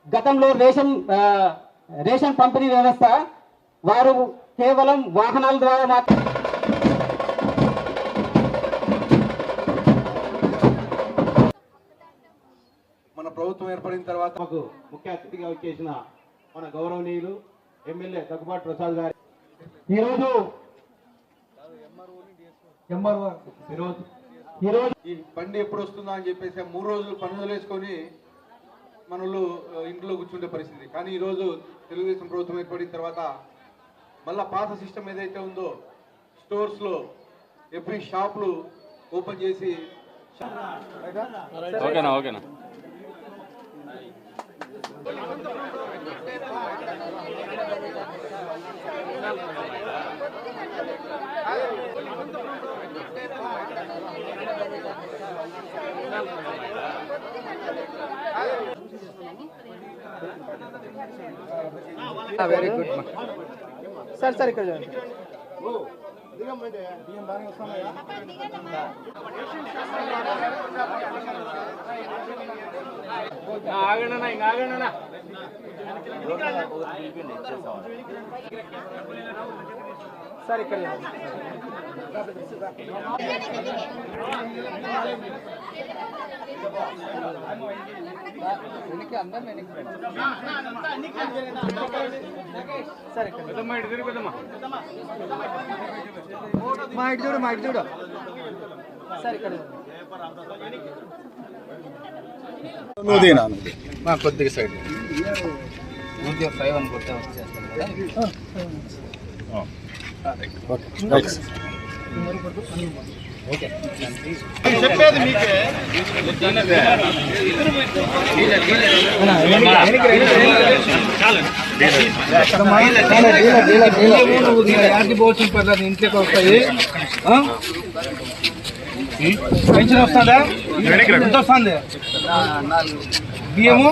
గతంలో రేషన్ పంపిణీ వ్యవస్థ వారు కేవలం వాహనాల ద్వారా మాత్రం మన ప్రభుత్వం ఏర్పడిన తర్వాత ముఖ్య అతిథిగా వచ్చేసిన మన గౌరవనీయులు ఎమ్మెల్యే దగ్గుబాటి ప్రసాద్ గారు ఈరోజు ఈ బండి ఎప్పుడు వస్తుందా అని చెప్పేసి 3 రోజులు పనులు వేసుకొని మనలు ఇంట్లో కూర్చుంటే పరిస్థితి. కానీ ఈరోజు తెలుగుదేశం ప్రభుత్వం ఏర్పడిన తర్వాత మళ్ళా పాత సిస్టమ్ ఏదైతే ఉందో స్టోర్స్లో ఎవ్రీ షాపులు ఓపెన్ చేసి వెరీ గుడ్ సార్ సార్ ఇక్కడ ఆగండి ఇంకా ఆగండి సార్ ఇక్కడ సరే మా ఇటు చూడు సరే ఇక్కడ కొద్దిగా సైడ్ ఊరికే 5 అని కొట్టే వచ్చేస్తాను కదా. చెప్పేది మీకే ఇంట్లోకి వస్తాయి. పెన్షన్ వస్తుందా? ఎంత వస్తుంది? బియ్యము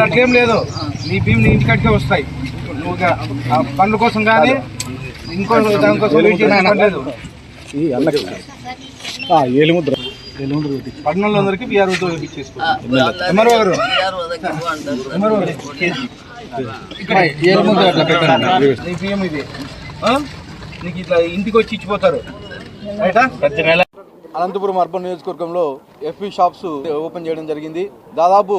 అట్లేం లేదు. నీ బియ్యం నీ ఇంటికాడికే వస్తాయి. నువ్వు పనుల కోసం కానీ ఇంకో దానికోసం లేదు. పట్టణంలోందరికి బీఆర్ఓతో ఇచ్చేసుకోవాలి. ఎంఆర్ఓ గారు నీ బియ్యం ఇది నీకు ఇట్లా ఇంటికి వచ్చి ఇచ్చిపోతారు. అనంతపురం అర్బన్ నియోజకవర్గంలో ఎఫ్ఈ షాప్స్ ఓపెన్ చేయడం జరిగింది. దాదాపు